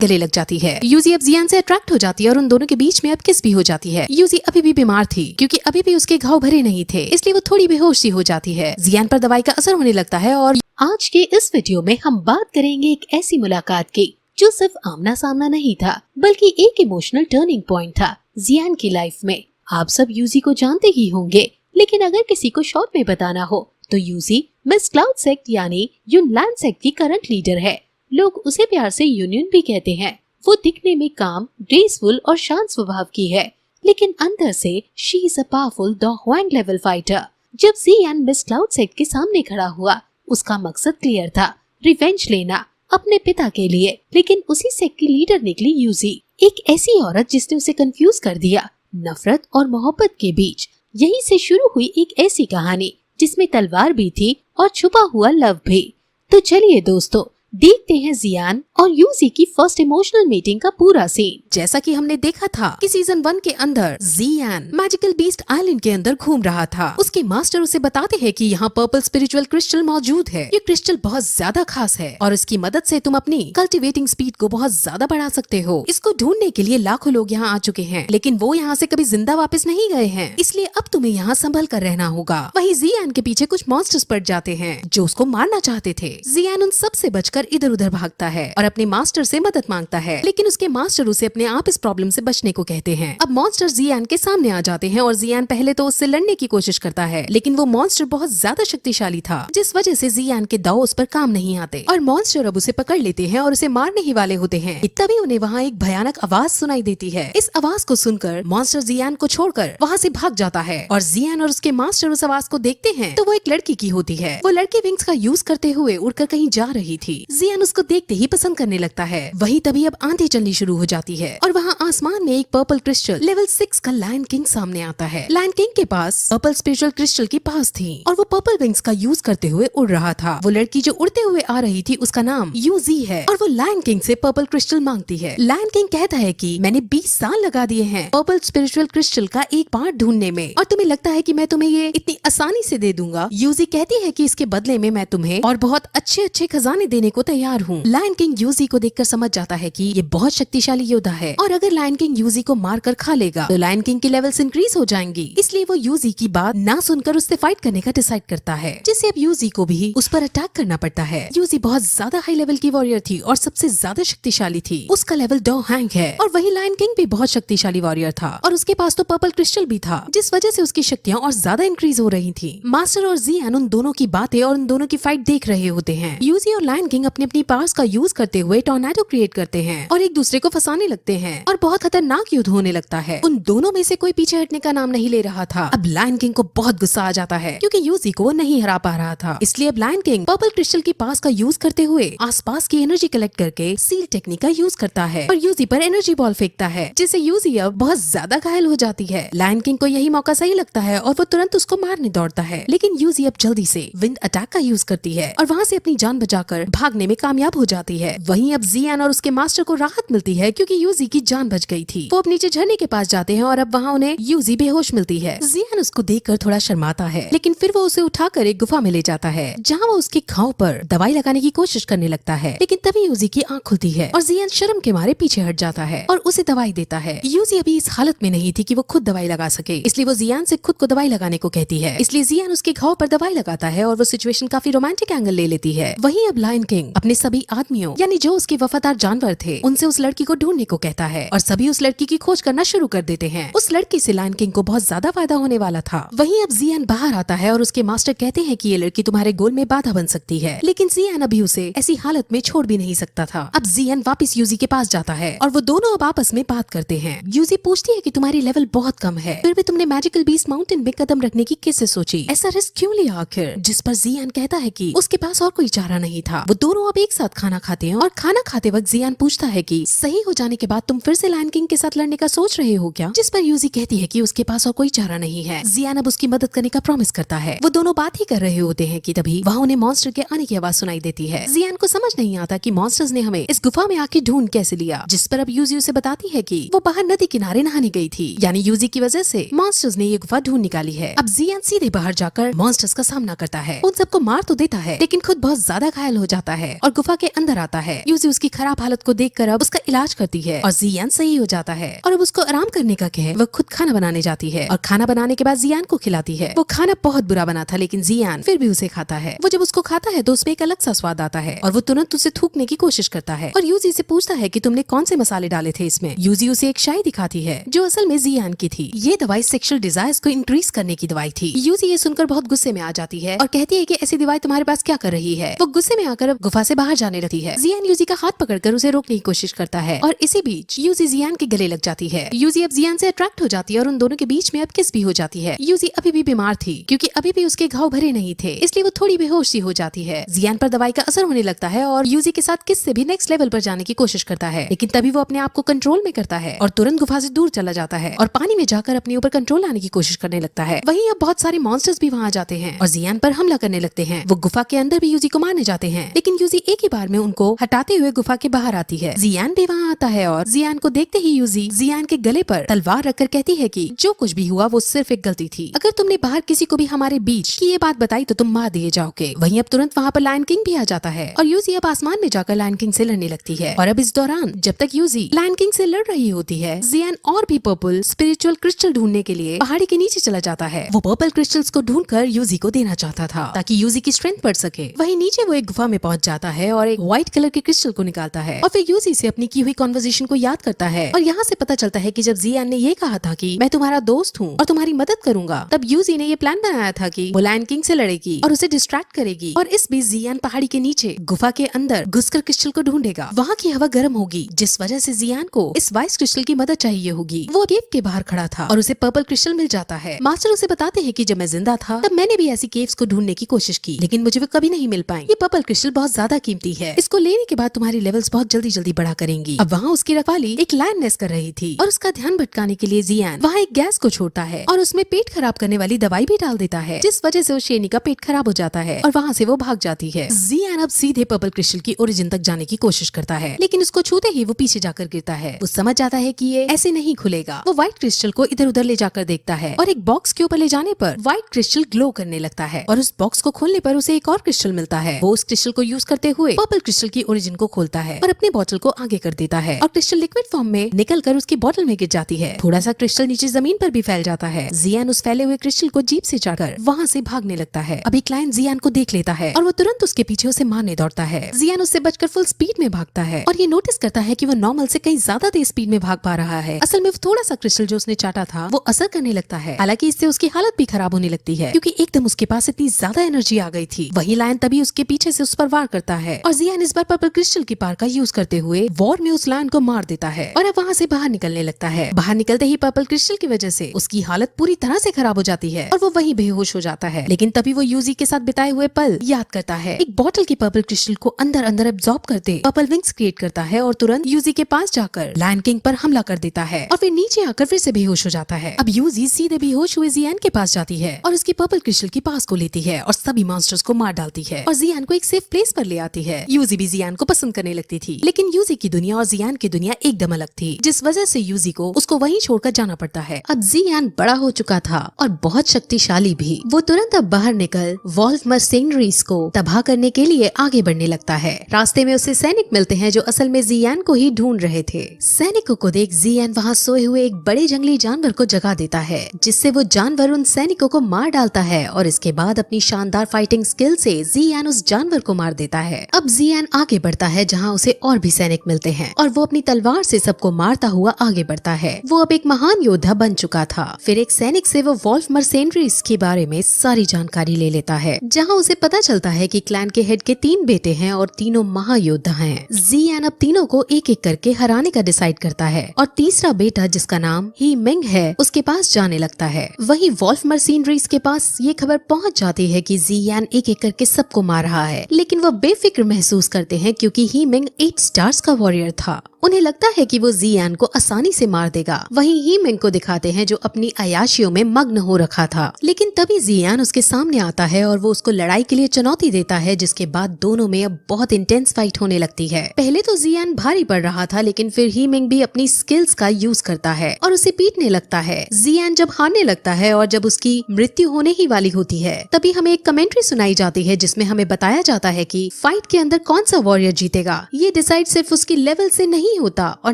गले लग जाती है। यूजी अब जियान से अट्रैक्ट हो जाती है और उन दोनों के बीच में अब किस भी हो जाती है। यूजी अभी भी बीमार थी क्योंकि अभी भी उसके घाव भरे नहीं थे, इसलिए वो थोड़ी बेहोश सी हो जाती है। जियान पर दवाई का असर होने लगता है और आज के इस वीडियो में हम बात करेंगे एक ऐसी मुलाकात की जो सिर्फ आमना सामना नहीं था बल्कि एक इमोशनल टर्निंग पॉइंट था जियान की लाइफ में। आप सब यूजी को जानते ही होंगे, लेकिन अगर किसी को शॉर्ट में बताना हो तो यूजी मिस क्लाउड सेक्ट यानी यूनलैंड सेक्ट की करंट लीडर है। लोग उसे प्यार से यूनियन भी कहते हैं। वो दिखने में काम, ग्रेसफुल और शांत स्वभाव की है, लेकिन अंदर से she is a powerful the Huang level fighter. जब जियान मिस क्लाउड सेक्ट के सामने खड़ा हुआ, उसका मकसद क्लियर था, रिवेंज लेना अपने पिता के लिए। लेकिन उसी सेक्ट की लीडर निकली यूजी, एक ऐसी औरत जिसने उसे कंफ्यूज कर दिया नफरत और मोहब्बत के बीच। यहीं से शुरू हुई एक ऐसी कहानी जिसमें तलवार भी थी और छुपा हुआ लव भी। तो चलिए दोस्तों, देखते हैं जियान और यूजी की फर्स्ट इमोशनल मीटिंग का पूरा सीन। जैसा कि हमने देखा था कि सीजन 1 के अंदर जियान मैजिकल बीस्ट आइलैंड के अंदर घूम रहा था। उसके मास्टर उसे बताते हैं कि यहाँ पर्पल स्पिरिचुअल क्रिस्टल मौजूद है। ये क्रिस्टल बहुत ज्यादा खास है और इसकी मदद से तुम अपनी कल्टिवेटिंग स्पीड को बहुत ज्यादा बढ़ा सकते हो। इसको ढूंढने के लिए लाखों लोग यहाँ आ चुके हैं, लेकिन वो यहाँ से कभी जिंदा वापस नहीं गए हैं, इसलिए अब तुम्हें यहाँ संभल कर रहना होगा। वहीं जियान के पीछे कुछ मॉन्स्टर्स पड़ जाते हैं जो उसको मारना चाहते थे। जियान उन सब से बचकर इधर उधर भागता है और अपने मास्टर से मदद मांगता है, लेकिन उसके मास्टर उसे अपने आप इस प्रॉब्लम से बचने को कहते हैं। अब मॉन्स्टर जियान के सामने आ जाते हैं और जियान पहले तो उससे लड़ने की कोशिश करता है, लेकिन वो मॉन्स्टर बहुत ज्यादा शक्तिशाली था, जिस वजह से जियान के दाव उस पर काम नहीं आते और मॉन्स्टर अब उसे पकड़ लेते हैं और उसे मारने ही वाले होते हैं। तभी उन्हें वहाँ एक भयानक आवाज सुनाई देती है। इस आवाज को सुनकर मॉन्स्टर जियान को छोड़कर वहाँ से भाग जाता है और जियान और उसके मास्टर उस आवाज को देखते हैं तो वो एक लड़की की होती है। वो लड़की विंग्स का यूज करते हुए उड़कर कहीं जा रही थी। जियान उसको देखते ही पसंद करने लगता है। वहीं तभी अब आंधी चलनी शुरू हो जाती है और वहाँ आसमान में एक पर्पल क्रिस्टल लेवल 6 का लायन किंग सामने आता है। लायन किंग के पास पर्पल स्पिरिचुअल क्रिस्टल की पास थी और वो पर्पल विंग्स का यूज करते हुए उड़ रहा था। वो लड़की जो उड़ते हुए आ रही थी उसका नाम यूजी है और वो लायन किंग से पर्पल क्रिस्टल मांगती है। लायन किंग कहता है कि मैंने 20 साल लगा दिए हैं पर्पल स्पिरिचुअल क्रिस्टल का एक पार्ट ढूंढने में और तुम्हें लगता है कि मैं तुम्हें ये इतनी आसानी से दे दूंगा। यूजी कहती है कि इसके बदले में मैं तुम्हें और बहुत अच्छे अच्छे खजाने देने को तैयार हूँ। लायन किंग यूजी को देखकर समझ जाता है कि ये बहुत शक्तिशाली योद्धा है और अगर लायन किंग यूजी को मारकर खा लेगा तो लायन किंग की लेवल्स इंक्रीज हो जाएंगी। इसलिए वो यूजी की बात ना सुनकर उससे फाइट करने का डिसाइड करता है, जिससे अब यूजी को भी उस पर अटैक करना पड़ता है। यूजी बहुत ज्यादा हाई लेवल की वॉरियर थी और सबसे ज्यादा शक्तिशाली थी। उसका लेवल डो हैंग है और वही लायन किंग भी बहुत शक्तिशाली वॉरियर था और उसके पास तो पर्पल क्रिस्टल भी था, जिस वजह से उसकी शक्तियाँ और ज्यादा इंक्रीज हो रही थी। मास्टर और जियान उन दोनों की बातें और उन दोनों की फाइट देख रहे होते हैं। यूजी और लायन किंग अपनी अपनी पावर्स का यूज करते हुए टॉर्नेडो क्रिएट करते हैं और एक दूसरे को फंसाने लगते हैं और बहुत खतरनाक युद्ध होने लगता है। उन दोनों में से कोई पीछे हटने का नाम नहीं ले रहा था। अब लायन किंग को बहुत गुस्सा आ जाता है क्योंकि यूजी को वो नहीं हरा पा रहा था। इसलिए अब लायन किंग पर्पल क्रिस्टल की पास का यूज करते हुए आसपास की एनर्जी कलेक्ट करके सील टेक्निक का यूज करता है और यूजी पर एनर्जी बॉल फेंकता है, जिससे यूजी अब बहुत ज्यादा घायल हो जाती है। लायन किंग को यही मौका सही लगता है और वो तुरंत उसको मारने दौड़ता है, लेकिन यूजी अब जल्दी से विंड अटैक का यूज करती है और वहाँ से अपनी जान बचाकर भागने में कामयाब हो जाती है। वहीं अब जियान और उसके मास्टर को राहत मिलती है क्योंकि यूजी की जान बच गई थी। वो अब नीचे झरने के पास जाते हैं और अब वहाँ उन्हें यूजी बेहोश मिलती है। जियान उसको देखकर थोड़ा शर्माता है, लेकिन फिर वो उसे उठाकर एक गुफा में ले जाता है जहाँ वो उसके घाव पर दवाई लगाने की कोशिश करने लगता है, लेकिन तभी यूजी की आंख खुलती है और जियान शर्म के मारे पीछे हट जाता है और उसे दवाई देता है। यूजी अभी इस हालत में नहीं थी कि वो खुद दवाई लगा सके, इसलिए वो जियान से खुद को दवाई लगाने को कहती है। इसलिए जियान उसके घाव पर दवाई लगाता है और वो सिचुएशन काफी रोमांटिक एंगल ले लेती है। वहीं अब लायन किंग अपने सभी आदमियों यानी जो उसके वफादार जानवर थे उनसे उस लड़की को ढूंढने को कहता है और सभी उस लड़की की खोज करना शुरू कर देते हैं। उस लड़की से लायन किंग को बहुत ज्यादा फायदा होने वाला था। वहीं अब जियान बाहर आता है और उसके मास्टर कहते हैं कि ये लड़की तुम्हारे गोल में बाधा बन सकती है, लेकिन जियान अभी उसे ऐसी हालत में छोड़ भी नहीं सकता था। अब जियान वापस यूजी के पास जाता है और वो दोनों अब आपस में बात करते हैं। यूजी पूछती है कि तुम्हारी लेवल बहुत कम है, फिर भी तुमने मैजिकल बीस्ट माउंटेन में कदम रखने की कैसे सोची, ऐसा रिस्क क्यों लिया आखिर? जिस पर जियान कहता है कि उसके पास और कोई चारा नहीं था। वो दोनों अब एक साथ खाना खाते हैं और खाना खाते वक्त जियान पूछता है कि सही हो जाने के बाद तुम फिर से लायन किंग के साथ लड़ने का सोच रहे हो क्या? जिस पर यूजी कहती है कि उसके पास और कोई चारा नहीं है। जियान अब उसकी मदद करने का प्रॉमिस करता है। वो दोनों बात ही कर रहे होते हैं कि तभी वहाँ उन्हें मॉन्स्टर के आने की आवाज सुनाई देती है। जियान को समझ नहीं आता कि मॉन्स्टर्स ने हमें इस गुफा में आके ढूंढ कैसे लिया, जिस पर अब यूजी उसे बताती है कि वो बाहर नदी किनारे नहाने गई थी, यानी यूजी की वजह से मॉन्स्टर्स ने ये गुफा ढूंढ निकाली है। अब जियान सीधे बाहर जाकर मॉन्स्टर्स का सामना करता है, उन सबको मार तो देता है लेकिन खुद बहुत ज्यादा घायल हो जाता है और गुफा के अंदर आता है। यूजी उसकी खराब हालत को देखकर अब उसका इलाज करती है और जियान सही हो जाता है और अब उसको आराम करने का कह वह खुद खाना बनाने जाती है और खाना बनाने के बाद जियान को खिलाती है। वो खाना बहुत बुरा बना था लेकिन जियान फिर भी उसे खाता है। वो जब उसको खाता है तो उसमें एक अलग सा स्वाद आता है और वो तुरंत उसे थूकने की कोशिश करता है और यूजी से पूछता है कि तुमने कौन से मसाले डाले थे इसमें। यूजी उसे एक शाई दिखाती है जो असल में जियान की थी। ये दवाई सेक्सुअल डिजायर्स को इंक्रीज करने की दवाई थी। यूजी ये सुनकर बहुत गुस्से में आ जाती है और कहती है कि ऐसी दवाई तुम्हारे पास क्या कर रही है। वो गुस्से में आकर अब गुफा से बाहर जाने लगती है। जियान यूजी का हाथ पकड़कर उसे रोकने की कोशिश करता है और इसी बीच यूजी जियान के गले लग जाती है। यूजी अब जियान से अट्रैक्ट हो जाती है और उन दोनों के बीच में अब किस भी हो जाती है। यूजी अभी भी बीमार थी क्योंकि अभी भी उसके घाव भरे नहीं थे, इसलिए वो थोड़ी बेहोश सी हो जाती है। जियान पर दवाई का असर होने लगता है और यूजी के साथ किस से भी नेक्स्ट लेवल पर जाने की कोशिश करता है, लेकिन तभी वो अपने आप को कंट्रोल में करता है और तुरंत गुफा से दूर चला जाता है और पानी में जाकर अपने ऊपर कंट्रोल लाने की कोशिश करने लगता है। वहीं अब बहुत सारे मॉन्स्टर्स भी वहाँ आ जाते हैं और जियान पर हमला करने लगते हैं। वो गुफा के अंदर भी यूजी को मारने जाते हैं लेकिन यूजी एक ही बार में उनको हटाते हुए गुफा के बाहर आती है। जियान भी वहाँ आता है और जियान को देखते ही यूजी जियान के गले पर तलवार रखकर कहती है कि जो कुछ भी हुआ वो सिर्फ एक गलती थी। अगर तुमने बाहर किसी को भी हमारे बीच की ये बात बताई तो तुम मार दिए जाओगे। वहीं अब तुरंत वहाँ पर लायन किंग भी आ जाता है और यूजी अब आसमान में जाकर लायन किंग से लड़ने लगती है। और अब इस दौरान जब तक यूजी लायन किंग से लड़ रही होती है, जियान और भी पर्पल स्पिरिचुअल क्रिस्टल ढूंढने के लिए पहाड़ी के नीचे चला जाता है। वो पर्पल क्रिस्टल्स को ढूंढकर यूजी को देना चाहता था ताकि यूजी की स्ट्रेंथ बढ़ सके। वहीं नीचे वो एक गुफा में पहुंच जाता है और एक व्हाइट कलर के क्रिस्टल को निकालता है और फिर यूजी से अपनी की हुई कॉन्वर्सेशन को याद करता है और यहाँ से पता चलता है कि जब जियान ने ये कहा था कि मैं तुम्हारा दोस्त हूँ और तुम्हारी मदद करूंगा, तब यूजी ने ये प्लान बनाया था कि वो लायन किंग से लड़ेगी और उसे डिस्ट्रैक्ट करेगी और इस बीच जियान पहाड़ी के नीचे गुफा के अंदर घुसकर क्रिस्टल को ढूंढेगा। वहाँ की हवा गर्म होगी जिस वजह से जियान को इस वाइस क्रिस्टल की मदद चाहिए होगी। वो केव के बाहर खड़ा था और उसे पर्पल क्रिस्टल मिल जाता है। मास्टर उसे बताते हैं कि जब मैं जिंदा था तब मैंने भी ऐसी केव्स को ढूंढने की कोशिश की लेकिन मुझे वो कभी नहीं मिल पाई। ये पर्पल क्रिस्टल बहुत ज्यादा कीमती है, इसको लेने के बाद तुम्हारी लेवल्स बहुत जल्दी जल्दी बढ़ा करेंगी। अब वहाँ उसकी रखवाली एक लायनेस कर रही थी और उसका ध्यान भटकाने के लिए जियान वहाँ एक गैस को छोड़ता है और उसमें पेट खराब करने वाली दवाई भी डाल देता है जिस वजह से उस शेरनी का पेट खराब हो जाता है और वहाँ से वो भाग जाती है। जियान अब सीधे पर्पल क्रिस्टल की ओरिजिन तक जाने की कोशिश करता है लेकिन उसको छूते ही वो पीछे जाकर गिरता है। वो समझ जाता है कि ये ऐसे नहीं खुलेगा। वो व्हाइट क्रिस्टल को इधर उधर ले जाकर देखता है और एक बॉक्स के ऊपर ले जाने पर व्हाइट क्रिस्टल ग्लो करने लगता है और उस बॉक्स को खोलने पर उसे एक और क्रिस्टल मिलता है। वो उस क्रिस्टल को यूज करते हुए पर्पल क्रिस्टल की ओरिजिन को खोलता है और अपने बोतल को आगे कर देता है और क्रिस्टल लिक्विड फॉर्म में निकल कर उसकी बोतल में गिर जाती है। थोड़ा सा क्रिस्टल नीचे जमीन पर भी फैल जाता है। जियान उस फैले हुए क्रिस्टल को जीप से चढ़कर वहाँ से भागने लगता है। अभी क्लाइंट जियान को देख लेता है और वो तुरंत उसके पीछे उसे मारने दौड़ता है। जियान उससे बचकर फुल स्पीड में भागता है और ये नोटिस करता है कि वो नॉर्मल से कहीं ज्यादा तेज स्पीड में भाग पा रहा है। असल में वो थोड़ा सा क्रिस्टल जो उसने चाटा था वो असर करने लगता है। हालांकि इससे उसकी हालत भी खराब होने लगती है क्योंकि एकदम उसके पास इतनी ज्यादा एनर्जी आ गई थी। वही लायन तभी उसके पीछे से उस पर वार करता है और जियान इस बार पर्पल क्रिस्टल की पावर का यूज करते हुए वॉर में उस लायन को मार देता है और अब वहाँ से बाहर निकलने लगता है। बाहर निकलते ही पर्पल क्रिस्टल की वजह से उसकी हालत पूरी तरह से खराब हो जाती है और वो वहीं बेहोश हो जाता है। लेकिन तभी वो यूजी के साथ बिताए हुए पल याद करता है। एक बॉटल की पर्पल क्रिस्टल को अंदर अंदर एब्जॉर्ब करते पर्पल विंग्स क्रिएट करता है और तुरंत यूजी के पास जाकर लायन किंग पर हमला कर देता है और फिर नीचे आकर फिर से बेहोश हो जाता है। अब यूजी सीधे बेहोश हुए जियान के पास जाती है और उसकी पर्पल क्रिस्टल की पास को लेती है और सभी मॉन्स्टर्स को मार डालती है और जियान को एक सेफ प्लेस पर ले आती है। यूजी भी जियान को पसंद करने लगती थी लेकिन यूजी की दुनिया और जियान की दुनिया एकदम अलग थी जिस वजह से यूजी को उसको वहीं छोड़कर जाना पड़ता है। अब जियान बड़ा हो चुका था और बहुत शक्तिशाली भी। वो तुरंत अब बाहर निकल वॉल्फ मर्सेनरीज को तबाह करने के लिए आगे बढ़ने लगता है। रास्ते में उसे सैनिक मिलते हैं जो असल में जियान को ही ढूंढ रहे थे। सैनिकों को देख जियान वहाँ सोए हुए एक बड़े जंगली जानवर को जगा देता है जिससे वो जानवर उन सैनिकों को मार डालता है और इसके बाद अपनी शानदार फाइटिंग स्किल से जियान उस जानवर को मार देता है। अब जियान आगे बढ़ता है जहाँ उसे और भी सैनिक मिलते हैं और वो अपनी तलवार से सबको मारता हुआ आगे बढ़ता है। वो अब एक महान योद्धा बन चुका था। फिर एक सैनिक से वो वॉल्फ मर्सेनरीज के बारे में सारी जानकारी ले लेता है जहाँ उसे पता चलता है कि क्लैन के हेड के 3 बेटे हैं और तीनों महायोद्धा हैं। जियान अब तीनों को एक एक करके हराने का डिसाइड करता है और तीसरा बेटा जिसका नाम ही मिंग है उसके पास जाने लगता है। वहीं वॉल्फ मर्सेनरीज के पास ये खबर पहुंच जाती है कि जियान एक एक करके सबको मार रहा है लेकिन वो बेफिक्र महसूस करते हैं क्योंकि ही मिंग 8 स्टार्स का वॉरियर था। उन्हें लगता है कि वो जियान को आसानी से मार देगा। वहीं ही मिंग को दिखाते हैं जो अपनी अयाशियों में मग्न हो रखा था। लेकिन तभी जियान उसके सामने आता है और वो उसको लड़ाई के लिए चुनौती देता है जिसके बाद दोनों में अब बहुत इंटेंस फाइट होने लगती है। पहले तो जियान भारी पड़ रहा था लेकिन फिर ही मिंग भी अपनी स्किल्स का यूज करता है और उसे पीटने लगता है। जियान जब हारने लगता है और जब उसकी मृत्यु होने ही वाली होती है तभी हमें एक कमेंट्री सुनाई जाती है जिसमें हमें बताया जाता है कि फाइट के अंदर कौन सा वॉरियर जीतेगा। ये डिसाइड सिर्फ उसकी लेवल से नहीं होता और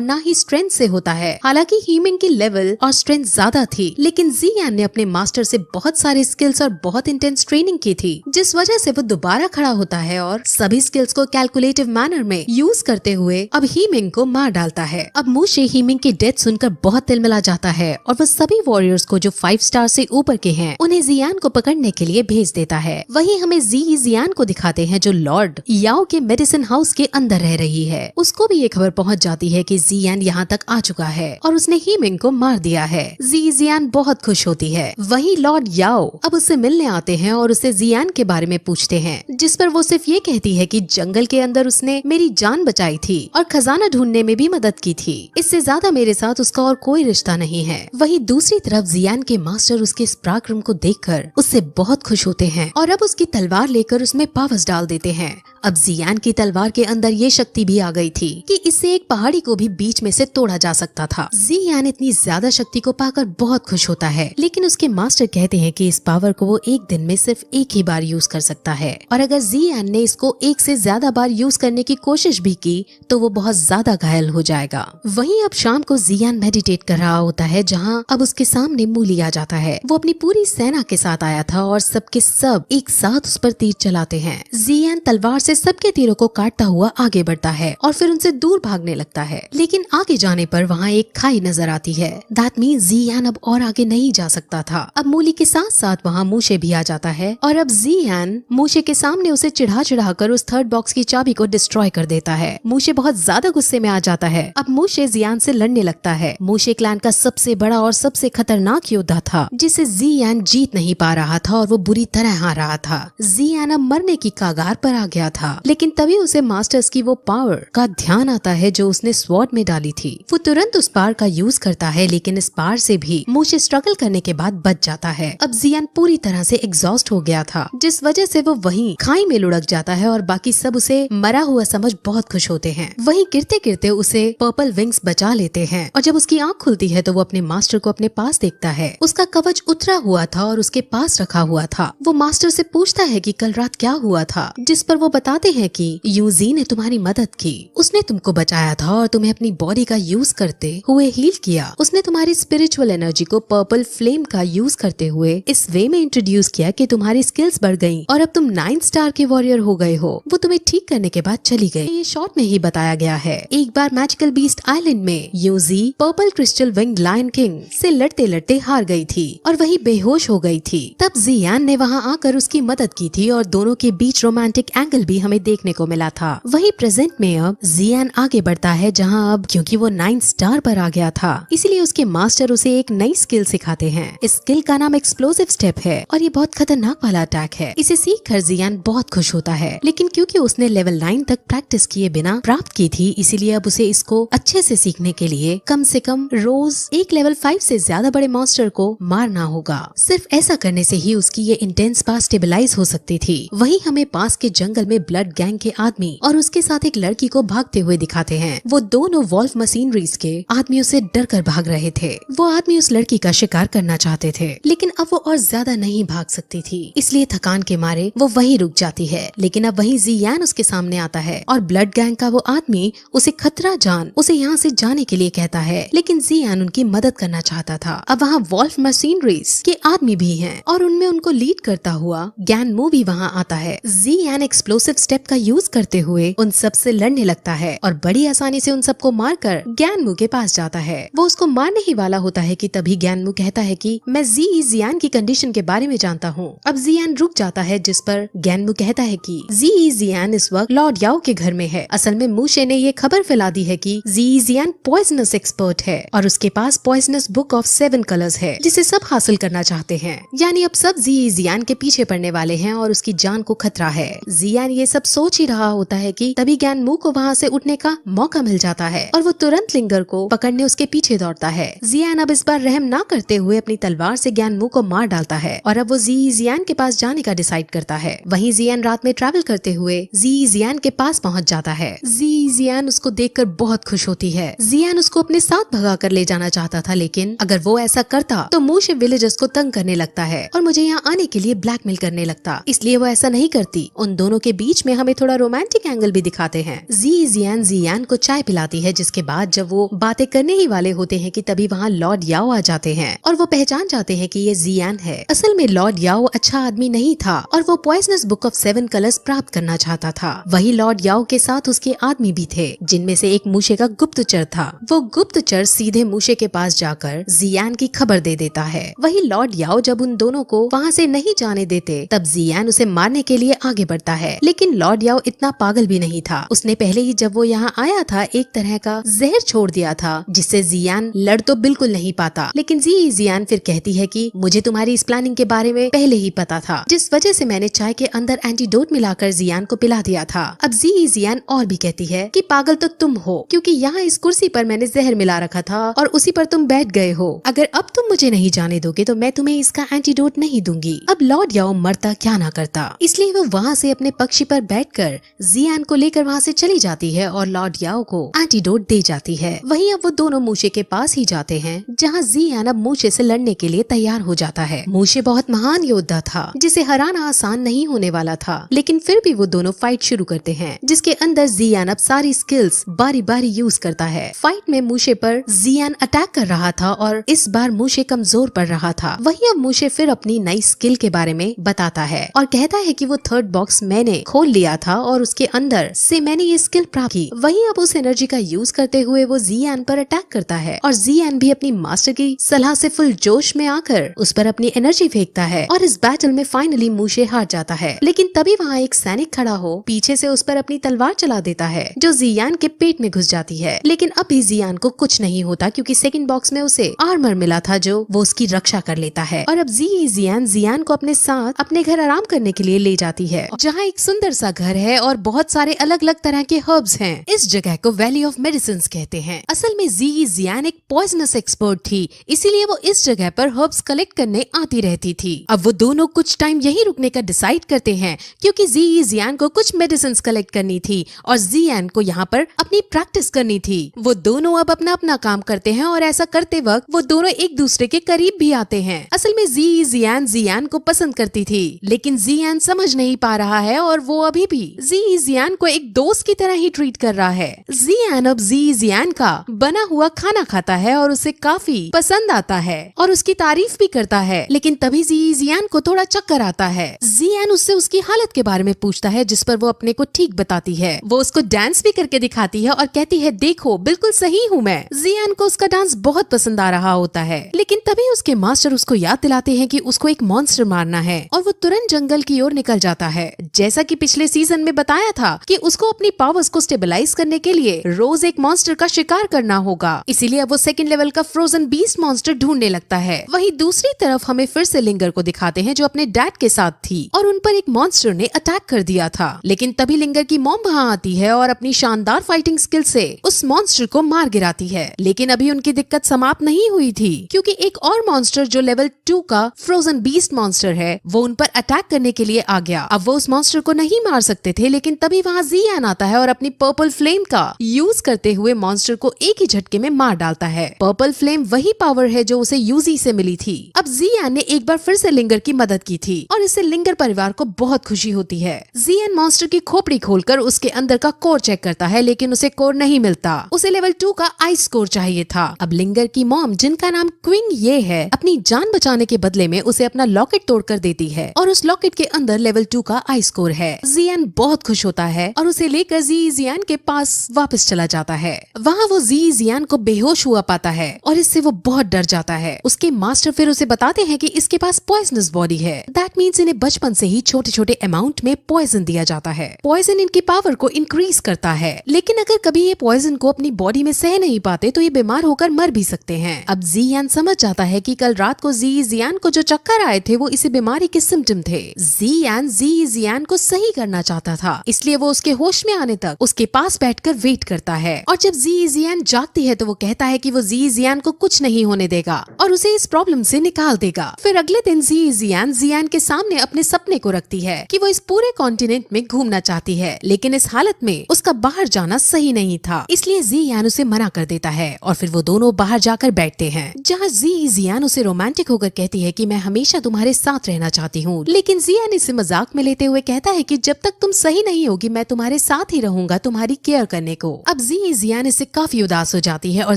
ना ही स्ट्रेंथ से होता है। हालांकि हीमिंग की लेवल और स्ट्रेंथ ज्यादा थी, लेकिन जियान ने अपने मास्टर से बहुत सारे स्किल्स और बहुत इंटेंस ट्रेनिंग की थी, जिस वजह से वो दोबारा खड़ा होता है और सभी स्किल्स को कैलकुलेटिव मैनर में यूज करते हुए अब हीमिंग को मार डालता है। अब मूशे हीमिंग की डेथ सुनकर बहुत तिलमिला जाता है और वो सभी वॉरियर्स को जो 5 स्टार से ऊपर के हैं उन्हें जियान को पकड़ने के लिए भेज देता है। वहीं हमें जियान को दिखाते हैं जो लॉर्ड याओ के मेडिसिन हाउस के अंदर रह रही है। उसको भी ये खबर पहुंच जाती है कि जियान यहाँ तक आ चुका है और उसने हीमिंग को मार दिया है। जियान बहुत खुश होती है। वहीं लॉर्ड याओ अब उससे मिलने आते हैं और उससे जियान के बारे में पूछते हैं, जिस पर वो सिर्फ ये कहती है कि जंगल के अंदर उसने मेरी जान बचाई थी और खजाना ढूंढने में भी मदद की थी। इससे ज्यादा मेरे साथ उसका और कोई रिश्ता नहीं है। वहीं दूसरी तरफ जियान के मास्टर उसके इस पराक्रम को देखकर उससे बहुत खुश होते हैं और अब उसकी तलवार लेकर उसमें पावर्स डाल देते हैं। अब जियान की तलवार के अंदर ये शक्ति भी आ गई थी कि इससे एक पहाड़ी को भी बीच में से तोड़ा जा सकता था। जियान इतनी ज्यादा शक्ति को पाकर बहुत खुश होता है, लेकिन उसके मास्टर कहते हैं कि इस पावर को वो एक दिन में सिर्फ एक ही बार यूज कर सकता है और अगर जियान ने इसको एक से ज्यादा बार यूज करने की कोशिश भी की तो वो बहुत ज्यादा घायल हो जाएगा। वहीं अब शाम को जियान मेडिटेट कर रहा होता है, जहाँ अब उसके सामने मूली आ जाता है। वो अपनी पूरी सेना के साथ आया था और सबके सब एक साथ उस पर तीर चलाते हैं। जियान तलवार से सबके तीरों को काटता हुआ आगे बढ़ता है और फिर उनसे दूर भागने लगता है, लेकिन आगे जाने पर वहाँ एक खाई नजर आती है। दैट मीन्स जियान अब और आगे नहीं जा सकता था। अब मूली के साथ साथ वहाँ मूशे भी आ जाता है और अब जियान मूशे के सामने उसे चिढ़ा कर उस थर्ड बॉक्स की चाबी को डिस्ट्रॉय कर देता है। मूशे बहुत ज्यादा गुस्से में आ जाता है। अब मूशे जियान से लड़ने लगता है। मूशे क्लैन का सबसे बड़ा और सबसे खतरनाक योद्धा था, जिसे जियान जीत नहीं पा रहा था और वो बुरी तरह हार रहा था। जियान अब मरने की कगार पर आ गया था, लेकिन तभी उसे मास्टर्स की वो पावर का ध्यान आता है जो उसने स्वॉर्ड में डाली थी। वो तुरंत उस पावर का यूज करता है, लेकिन इस पावर से भी मूशे स्ट्रगल करने के बाद बच जाता है। अब जियान पूरी तरह से एग्जॉस्ट हो गया था, जिस वजह से वो वहीं खाई में लुढ़क जाता है और बाकी सब उसे मरा हुआ समझ बहुत खुश होते हैं। वहीं गिरते गिरते उसे पर्पल विंग्स बचा लेते हैं और जब उसकी आंख खुलती है तो वो अपने मास्टर को अपने पास देखता है। उसका कवच उतरा हुआ था और उसके पास रखा हुआ था। वो मास्टर से पूछता है कि कल रात क्या हुआ था, जिस पर वो बताते हैं कि यूजी ने तुम्हारी मदद की। उसने तुमको बचाया था और तुम्हें अपनी बॉडी का यूज करते हुए हील किया। उसने तुम्हारी स्पिरिचुअल एनर्जी को पर्पल फ्लेम का यूज करते हुए इस वे में इंट्रोड्यूस किया कि तुम्हारी स्किल्स बढ़ गईं और अब तुम 9 स्टार के वॉरियर हो गए हो। वो तुम्हें ठीक करने के बाद चली गई। ये शॉर्ट में ही बताया गया है। एक बार मैजिकल बीस्ट आइलैंड में यूजी purple crystal wing lion king से लड़ते लड़ते हार गई थी और वही बेहोश हो गई थी। तब जियान ने वहाँ आकर उसकी मदद की थी और दोनों के बीच रोमांटिक एंगल भी हमें देखने को मिला था। वही प्रेजेंट में अब जियान आगे बढ़ता है, जहाँ अब क्योंकि वो 9 स्टार पर आ गया था, इसलिए उसके मास्टर उसे एक नई स्किल सिखाते हैं। इस स्किल का नाम एक्सप्लोसिव स्टेप है और ये बहुत खतरनाक वाला अटैक है। इसे सीख कर जियान बहुत खुश होता है, लेकिन क्योंकि उसने लेवल 9 तक प्रैक्टिस किए बिना प्राप्त की थी, इसीलिए अब उसे इसको अच्छे से सीखने के लिए कम से कम रोज एक लेवल 5 से ज्यादा बड़े मॉन्स्टर को मारना होगा। सिर्फ ऐसा करने से ही उसकी ये इंटेंस पावर स्टेबलाइज हो सकती थी। वहीं हमें पास के जंगल में ब्लड गैंग के आदमी और उसके साथ एक लड़की को भागते हुए दिखाते हैं। वो दोनों वॉल्फ मशीनरीज के आदमियों से डर कर भाग रहे थे। वो आदमी उस लड़की का शिकार करना चाहते थे, लेकिन अब वो और ज्यादा नहीं भाग सकती थी, इसलिए थकान के मारे वो वहीं रुक जाती है। लेकिन अब वहीं जियान उसके सामने आता है और ब्लड गैंग का वो आदमी उसे खतरा जान उसे यहाँ से जाने के लिए कहता है, लेकिन जियान उनकी मदद करना चाहता था। अब वहाँ वॉल्फ मशीनरीज के आदमी भी हैं और उनमें उनको लीड करता हुआ गैनमू भी वहाँ आता है। जियान एक्सप्लोसिव स्टेप का यूज करते हुए उन सब से लड़ने लगता है और बड़ी आसानी से उन सबको मारकर गैनमू के पास जाता है। वो उसको मारने ही वाला होता है कि तभी गैनमू कहता है कि मैं जियान की कंडीशन के बारे में जानता हूँ। अब जियान रुक जाता है, जिस पर गैनमू कहता है कि जियान इस वक्त लॉर्ड याओ के घर में है। असल में मूशे ने ये खबर फैला दी है कि जियान पॉइजनस एक्सपर्ट है और उसके पास पॉइजनस बुक ऑफ 7 कलर्स है, जिसे सब हासिल करना चाहते हैं। यानी अब सब जियान के पीछे पड़ने वाले हैं और उसकी जान को खतरा है। जियान ये सब सोच ही रहा होता है कि तभी गैनमू को वहाँ से उठने का मौका मिल जाता है और वो तुरंत लिंगर को पकड़ने उसके पीछे दौड़ता है। जियान अब इस बार रहम ना करते हुए अपनी तलवार से गैनमू को मार डालता है और अब वो जियान के पास जाने का डिसाइड करता है। वहीं जियान रात में ट्रैवल करते हुए जियान के पास पहुँच जाता है। जियान उसको देखकर बहुत खुश होती है। जियान उसको अपने साथ भगा कर ले जाना चाहता था, लेकिन अगर वो ऐसा करता तो मूशे विलेजर्स को तंग करने लगता है और मुझे यहाँ आने के लिए ब्लैकमेल करने लगता, इसलिए वो ऐसा नहीं करती। उन दोनों के बीच बीच में हमें थोड़ा रोमांटिक एंगल भी दिखाते हैं। जियान को चाय पिलाती है, जिसके बाद जब वो बातें करने ही वाले होते हैं कि तभी वहाँ लॉर्ड याओ आ जाते हैं और वो पहचान जाते हैं कि ये जियान है। असल में लॉर्ड याओ अच्छा आदमी नहीं था और वो पॉइजनस बुक ऑफ 7 कलर्स प्राप्त करना चाहता था। वही लॉर्ड याओ के साथ उसके आदमी भी थे, जिनमें से एक मूशे का गुप्तचर था। वो गुप्तचर सीधे मूशे के पास जाकर जियान की खबर दे देता है। वही लॉर्ड याओ जब उन दोनों को वहाँ से नहीं जाने देते, तब जियान उसे मारने के लिए आगे बढ़ता है। लेकिन लॉर्ड याओ इतना पागल भी नहीं था। उसने पहले ही जब वो यहाँ आया था एक तरह का जहर छोड़ दिया था, जिससे जियान लड़ तो बिल्कुल नहीं पाता। लेकिन जियान फिर कहती है कि मुझे तुम्हारी इस प्लानिंग के बारे में पहले ही पता था, जिस वजह से मैंने चाय के अंदर एंटीडोट मिलाकर जियान को पिला दिया था। अब जियान और भी कहती है कि पागल तो तुम हो, क्योंकि यहाँ इस कुर्सी पर मैंने जहर मिला रखा था और उसी पर तुम बैठ गए हो। अगर अब तुम मुझे नहीं जाने दोगे तो मैं तुम्हें इसका एंटीडोट नहीं दूंगी। अब लॉर्ड याओ मरता क्या ना करता, इसलिए वो वहाँ से अपने पक्षी पर बैठकर जियान को लेकर वहाँ से चली जाती है और लॉर्ड याओ को एंटीडोट दे जाती है। वहीं अब वो दोनों मूशे के पास ही जाते हैं, जहाँ जियान अब मूशे से लड़ने के लिए तैयार हो जाता है। मूशे बहुत महान योद्धा था, जिसे हराना आसान नहीं होने वाला था, लेकिन फिर भी वो दोनों फाइट शुरू करते हैं, जिसके अंदर जियान अब सारी स्किल्स बारी बारी यूज करता है। फाइट में मूशे पर जियान अटैक कर रहा था और इस बार मूशे कमजोर पड़ रहा था। वहीं अब मूशे फिर अपनी नई स्किल के बारे में बताता है और कहता है कि वो 3rd बॉक्स मैंने खोल लिया था और उसके अंदर से मैंने ये स्किल प्राप्त की। वहीं अब उस एनर्जी का यूज करते हुए वो जियान पर अटैक करता है और जियान भी अपनी मास्टर की सलाह से फुल जोश में आकर उस पर अपनी एनर्जी फेंकता है और इस बैटल में फाइनली मूशे हार जाता है। लेकिन तभी वहाँ एक सैनिक खड़ा हो पीछे से उस पर अपनी तलवार चला देता है, जो जियान के पेट में घुस जाती है। लेकिन अभी जियान को कुछ नहीं होता, क्योंकि 2nd बॉक्स में उसे आर्मर मिला था जो वो उसकी रक्षा कर लेता है। और अब जियान को अपने साथ अपने घर आराम करने के लिए ले जाती है, जहाँ एक सुंदर सा घर है और बहुत सारे अलग अलग तरह के हर्ब्स हैं। इस जगह को वैली ऑफ मेडिसिन कहते हैं। असल में जियान एक पॉइजनस एक्सपर्ट थी, इसीलिए वो इस जगह पर हर्ब्स कलेक्ट करने आती रहती थी। अब वो दोनों कुछ टाइम यहीं रुकने का डिसाइड करते हैं, क्योंकि जियान को कुछ मेडिसिन कलेक्ट करनी थी और जियान को यहाँ पर अपनी प्रैक्टिस करनी थी। वो दोनों अब अपना अपना काम करते हैं और ऐसा करते वक्त वो दोनों एक दूसरे के करीब भी आते हैं। असल में जियान को पसंद करती थी, लेकिन जियान समझ नहीं पा रहा है और वो अभी भी जियान को एक दोस्त की तरह ही ट्रीट कर रहा है। जियान अब जियान का बना हुआ खाना खाता है और उसे काफी पसंद आता है और उसकी तारीफ भी करता है। लेकिन तभी जियान को थोड़ा चक्कर आता है। जियान उससे उसकी हालत के बारे में पूछता है, जिस पर वो अपने को ठीक बताती है। वो उसको डांस भी करके दिखाती है और कहती है, देखो बिल्कुल सही हूँ मैं। जियान को उसका डांस बहुत पसंद आ रहा होता है। लेकिन तभी उसके मास्टर उसको याद दिलाते हैं कि उसको एक मॉन्स्टर मारना है और वो तुरंत जंगल की ओर निकल जाता है। जैसा कि पिछले सीजन में बताया था कि उसको अपनी पावर्स को स्टेबलाइज करने के लिए रोज एक मॉन्स्टर का शिकार करना होगा, इसीलिए वो 2nd लेवल का फ्रोजन बीस्ट मॉन्स्टर ढूंढने लगता है। वहीं दूसरी तरफ हमें फिर से लिंगर को दिखाते हैं, जो अपने डैड के साथ थी और उन पर एक मॉन्स्टर ने अटैक कर दिया था। लेकिन तभी लिंगर की मॉम वहाँ आती है और अपनी शानदार फाइटिंग स्किल से उस मॉन्स्टर को मार गिराती है। लेकिन अभी उनकी दिक्कत समाप्त नहीं हुई थी, क्योंकि एक और मॉन्स्टर जो लेवल 2 का फ्रोजन बीस्ट मॉन्स्टर है, वो उन पर अटैक करने के लिए आ गया। अब वो उस मॉन्स्टर को नहीं मार सकते थे, लेकिन तभी वहाँ जियान आता है और अपनी पर्पल फ्लेम का यूज करते हुए मॉन्स्टर को एक ही झटके में मार डालता है। पर्पल फ्लेम वही पावर है जो उसे यूजी से मिली थी। अब जियान ने एक बार फिर से लिंगर की मदद की थी और इससे लिंगर परिवार को बहुत खुशी होती है। जियान मॉन्स्टर की खोपड़ी खोलकर उसके अंदर का कोर चेक करता है, लेकिन उसे कोर नहीं मिलता। उसे लेवल 2 का आइस कोर चाहिए था। अब लिंगर की मॉम, जिनका नाम क्विंग ये है, अपनी जान बचाने के बदले में उसे अपना लॉकेट तोड़कर देती है और उस लॉकेट के अंदर लेवल 2 का आइस कोर है। जियान बहुत खुश होता है और उसे लेकर जियान के पास वापस चला जाता है। वहाँ वो जियान को बेहोश हुआ पाता है और इससे वो बहुत डर जाता है। उसके मास्टर फिर उसे बताते हैं कि इसके पास पॉइजनस बॉडी है। दैट मीन्स इन्हें बचपन से ही छोटे छोटे अमाउंट में पॉइजन दिया जाता है। पॉइजन इनकी पावर को इंक्रीज करता है, लेकिन अगर कभी ये पॉइजन को अपनी बॉडी में सह नहीं पाते तो ये बीमार होकर मर भी सकते हैं। अब जियान समझ जाता है कि कल रात को जियान को जो चक्कर आए थे वो इसी बीमारी के सिम्टम थे। जियान को सही करना चाहता था, इसलिए वो उसके होश में आने तक उसके पास बैठकर वेट करता है और जब जियान जागती है तो वो कहता है कि वो जियान को कुछ नहीं होने देगा और उसे इस प्रॉब्लम से निकाल देगा। फिर अगले दिन जियान के सामने अपने सपने को रखती है कि वो इस पूरे कॉन्टिनेंट में घूमना चाहती है, लेकिन इस हालत में उसका बाहर जाना सही नहीं था, इसलिए जियान उसे मना कर देता है और फिर वो दोनों बाहर जाकर बैठते हैं, जहाँ जियान उसे रोमांटिक होकर कहती है कि मैं हमेशा तुम्हारे साथ रहना चाहती हूँ। लेकिन जियान इसे मजाक में लेते हुए कहता है कि जब तक तुम सही नहीं होगी मैं तुम्हारे साथ ही रहूंगा तुम्हारी केयर करने को। अब जियान इससे काफी उदास हो जाती है और